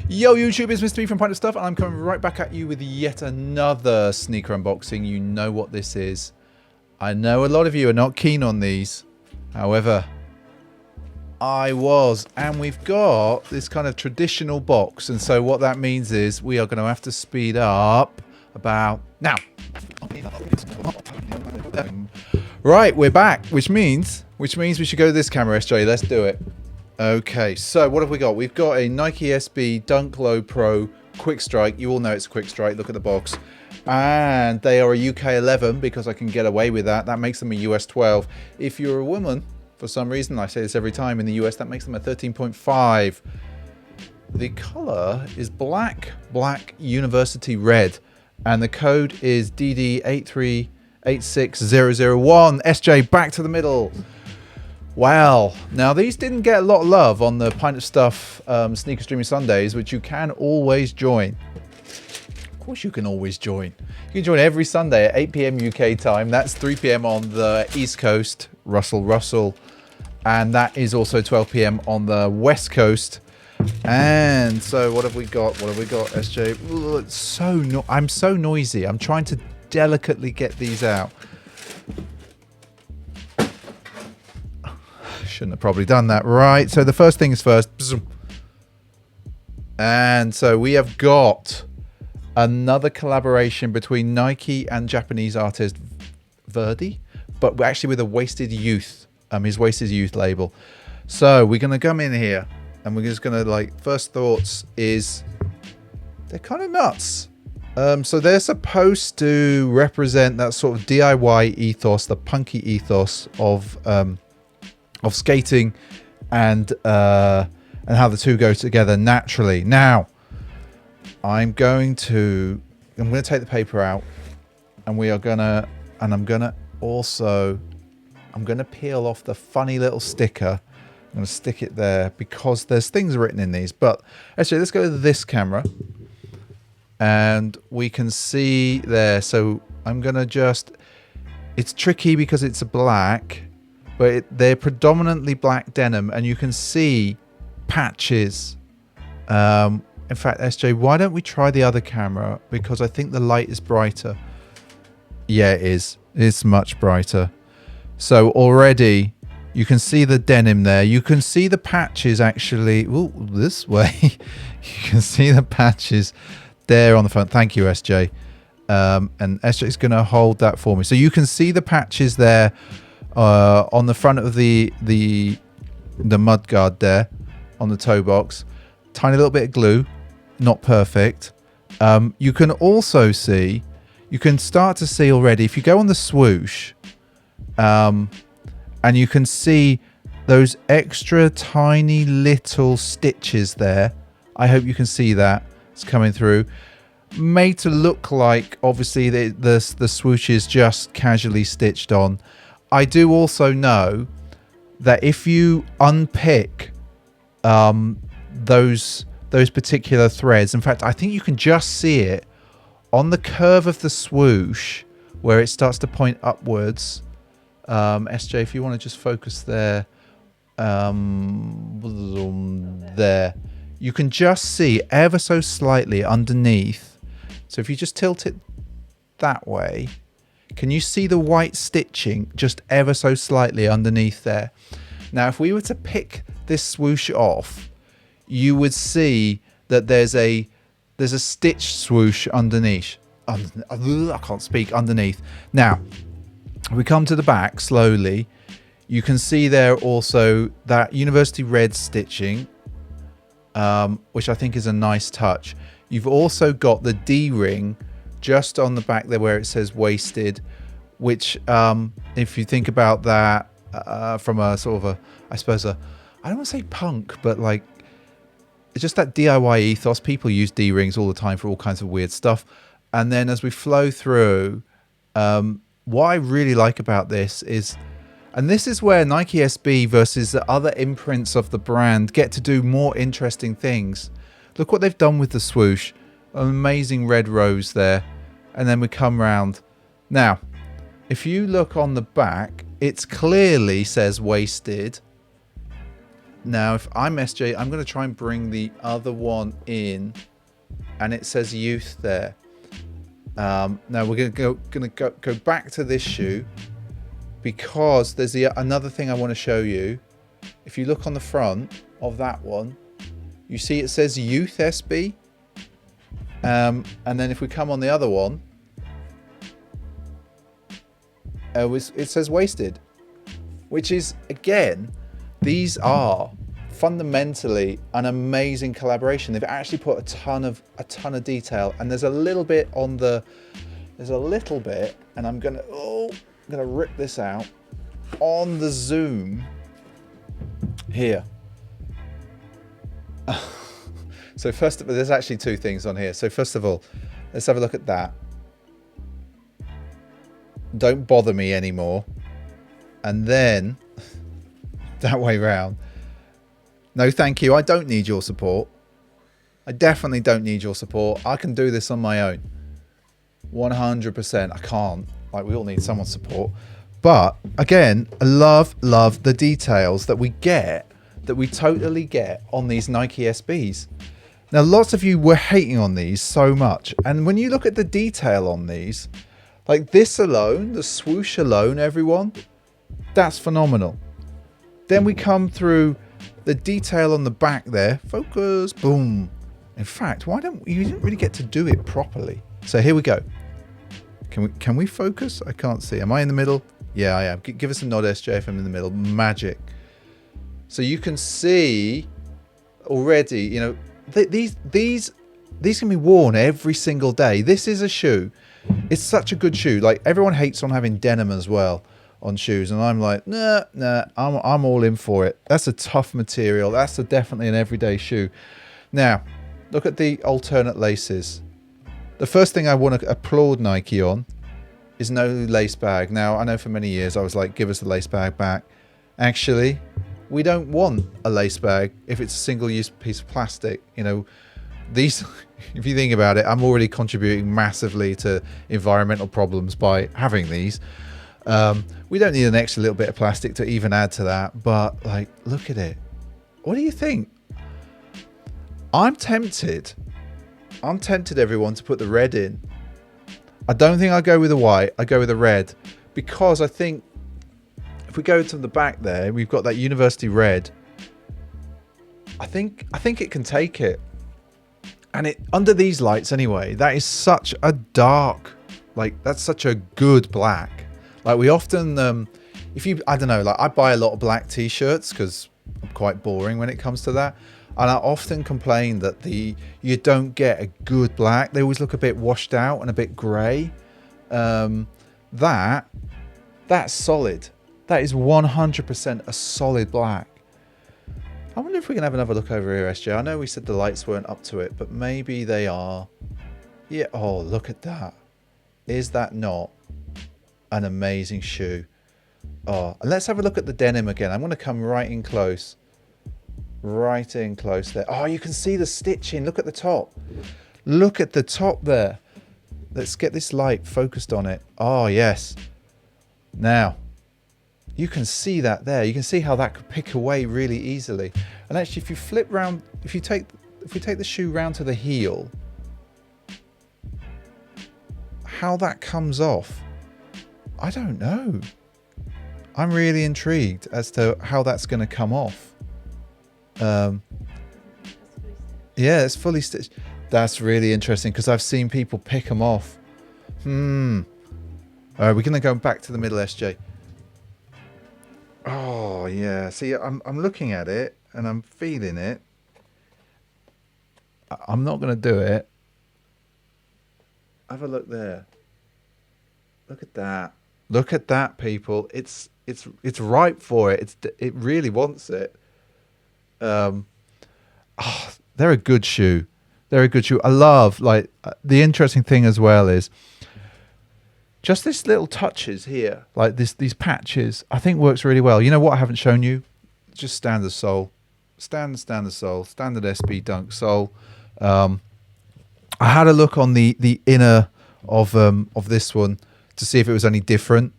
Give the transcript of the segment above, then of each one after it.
Yo YouTube, it's Mr. B from Pint of Stuff, and I'm coming right back at you with yet another sneaker unboxing. You know what this is. I know a lot of you are not keen on these. However, I was, and we've got this kind of traditional box, and so what that means is we are going to have to speed up about now. Right, we're back, which means we should go to this camera, SJ. Let's do it. Okay, so what have we got? We've got a Nike SB Dunk Low Pro Quick Strike. You all know it's a Quick Strike. Look at the box. And they are a UK 11 because I can get away with that. That makes them a US 12. If you're a woman, for some reason, I say this every time, in the US, that makes them a 13.5. The color is black university red. And the code is DD8386001. SJ, back to the middle. Wow. Now, these didn't get a lot of love on the Pint of Stuff Sneaker Streaming Sundays, which you can always join. Of course you can always join. You can join every Sunday at 8 PM UK time. That's 3 PM on the East Coast, Russell. And that is also 12 PM on the West Coast. And so what have we got? What have we got, SJ? Ooh, it's I'm so noisy. I'm trying to delicately get these out. Shouldn't have probably done that. Right, so the first things first. And so we have got another collaboration between Nike and Japanese artist Verdy, but actually with a Wasted Youth, his Wasted Youth label. So we're going to come in here and we're just going to, like, first thoughts is they're kind of nuts. So they're supposed to represent that sort of DIY ethos, the punky ethos of skating and how the two go together naturally. Now, I'm going to take the paper out, and I'm gonna peel off the funny little sticker. I'm gonna stick it there because there's things written in these. But actually, let's go to this camera, and we can see there. So I'm gonna it's tricky because it's a black. But they're predominantly black denim, and you can see patches. In fact, SJ, why don't we try the other camera? Because I think the light is brighter. Yeah, it is. It's much brighter. So already, you can see the denim there. You can see the patches, actually. Ooh, this way. You can see the patches there on the front. Thank you, SJ. And SJ is going to hold that for me. So you can see the patches there. On the front of the mud guard there on the toe box, tiny little bit of glue, not perfect. You can also see, you can start to see already if you go on the swoosh, and you can see those extra tiny little stitches there. I hope you can see that it's coming through, made to look like obviously the swoosh is just casually stitched on. I do also know that if you unpick those particular threads, in fact, I think you can just see it on the curve of the swoosh where it starts to point upwards. SJ, if you want to just focus there, there, you can just see ever so slightly underneath. So if you just tilt it that way, can you see the white stitching just ever so slightly underneath there? Now, if we were to pick this swoosh off, you would see that there's a stitched swoosh underneath. I can't speak, underneath. Now, if we come to the back slowly, you can see there also that university red stitching, which I think is a nice touch. You've also got the D-ring just on the back there where it says Wasted, which if you think about that from a sort of I don't want to say punk, but like it's just that DIY ethos. People use D-rings all the time for all kinds of weird stuff. And then as we flow through, what I really like about this is, and this is where Nike SB versus the other imprints of the brand get to do more interesting things. Look what they've done with the swoosh. An amazing red rose there, and then we come round. Now, if you look on the back, it clearly says Wasted, Now, if I'm SJ, I'm going to try and bring the other one in, and it says youth there. Now we're going to go back to this shoe, because there's another thing I want to show you. If you look on the front of that one, you see it says youth SB. And then if we come on the other one, it says wasted, which is, again, these are fundamentally an amazing collaboration. They've actually put a ton of detail, and there's a little bit on the, and I'm gonna rip this out on the zoom here. So first of all, there's actually two things on here. So first of all, let's have a look at that. Don't bother me anymore. And then that way round. No, thank you. I don't need your support. I definitely don't need your support. I can do this on my own. 100%. I can't. Like, we all need someone's support. But again, I love the details that we get, that we totally get on these Nike SBs. Now, lots of you were hating on these so much. And when you look at the detail on these, like this alone, the swoosh alone, everyone, that's phenomenal. Then we come through the detail on the back there. Focus, boom. In fact, you didn't really get to do it properly. So here we go. Can we focus? I can't see. Am I in the middle? Yeah, I am. Give us a nod, SJ, if I'm in the middle. Magic. So you can see already, you know, these can be worn every single day. This is a shoe. It's such a good shoe. Like, everyone hates on having denim as well on shoes, and I'm like, nah, I'm all in for it. That's a tough material. That's definitely an everyday shoe. Now, look at the alternate laces. The first thing I want to applaud Nike on is no lace bag. Now, I know for many years I was like, give us the lace bag back. Actually, we don't want a lace bag if it's a single-use piece of plastic. You know, these, if you think about it, I'm already contributing massively to environmental problems by having these. We don't need an extra little bit of plastic to even add to that, but like, look at it. What do you think? I'm tempted, everyone, to put the red in. I don't think I go with the white. I go with the red, because I think if we go to the back there, we've got that university red. I think it can take it. And it, under these lights anyway, that is such a dark, like, that's such a good black. Like, we often, I don't know, like, I buy a lot of black t-shirts because I'm quite boring when it comes to that. And I often complain that you don't get a good black. They always look a bit washed out and a bit grey. That's solid. That is 100% a solid black. I wonder if we can have another look over here, SJ. I know we said the lights weren't up to it, but maybe they are. Yeah. Oh, look at that. Is that not an amazing shoe? Oh, and let's have a look at the denim again. I'm going to come right in close. Right in close there. Oh, you can see the stitching. Look at the top. Look at the top there. Let's get this light focused on it. Oh, yes. Now, you can see that there. You can see how that could pick away really easily. And actually, if you flip round, if we take the shoe round to the heel, how that comes off, I don't know. I'm really intrigued as to how that's going to come off. Yeah, it's fully stitched. That's really interesting, because I've seen people pick them off. All right, we're going to go back to the middle, SJ. Oh, yeah. See, I'm looking at it and I'm feeling it. I'm not going to do it. Have a look there. Look at that. Look at that, people. It's ripe for it. It really wants it. They're a good shoe. They're a good shoe. I love, like, the interesting thing as well is just this little touches here, like these patches, I think works really well. You know what I haven't shown you? Just standard sole. Standard sole. Standard SB Dunk sole. I had a look on the inner of this one to see if it was any different,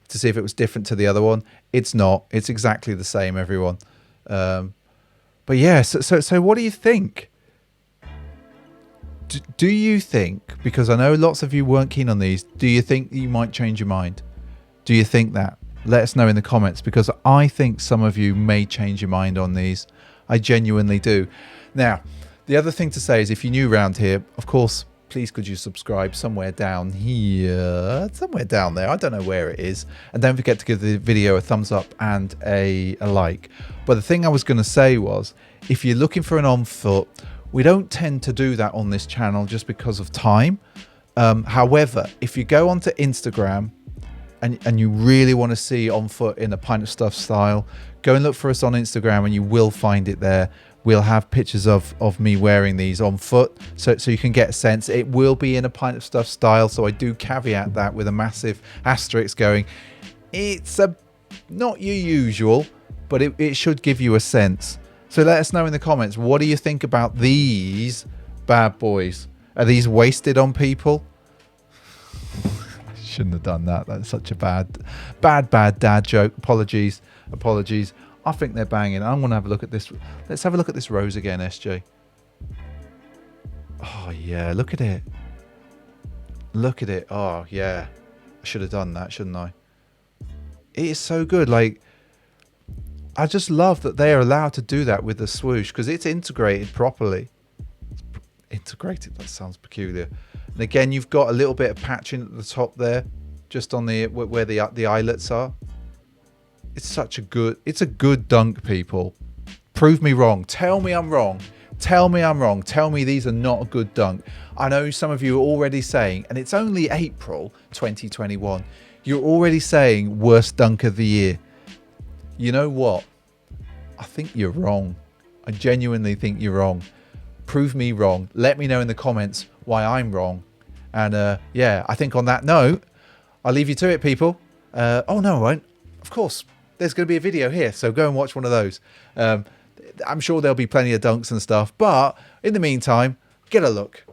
to see if it was different to the other one. It's not. It's exactly the same, everyone. But yeah, so what do you think? Do you think, because I know lots of you weren't keen on these, do you think you might change your mind? Do you think that? Let us know in the comments, because I think some of you may change your mind on these. I genuinely do. Now, the other thing to say is, if you're new around here, of course, please could you subscribe somewhere down here, somewhere down there. I don't know where it is. And don't forget to give the video a thumbs up and a like. But the thing I was going to say was, if you're looking for an on foot, we don't tend to do that on this channel just because of time. However, if you go onto Instagram and you really want to see on foot in a pint of stuff style, go and look for us on Instagram and you will find it there. We'll have pictures of me wearing these on foot, so you can get a sense. It will be in a pint of stuff style, so I do caveat that with a massive asterisk going, it's not your usual, but it should give you a sense. So let us know in the comments, what do you think about these bad boys? Are these wasted on people? I shouldn't have done that. That's such a bad dad joke. Apologies. I think they're banging. I'm going to have a look at this. Let's have a look at this rose again, SJ. Oh, yeah. Look at it. Look at it. Oh, yeah. I should have done that, shouldn't I? It is so good. Like, I just love that they're allowed to do that with the swoosh, because it's integrated properly. Integrated, that sounds peculiar. And again, you've got a little bit of patching at the top there, just on the where the eyelets are. It's a good dunk, people. Prove me wrong. Tell me I'm wrong. Tell me I'm wrong. Tell me these are not a good dunk. I know some of you are already saying, and it's only April 2021, you're already saying worst dunk of the year. You know what? I think you're wrong. I genuinely think you're wrong. Prove me wrong. Let me know in the comments why I'm wrong. And yeah, I think on that note, I'll leave you to it, people. Oh no, I won't. Of course, there's going to be a video here, so go and watch one of those. I'm sure there'll be plenty of dunks and stuff, but in the meantime, get a look.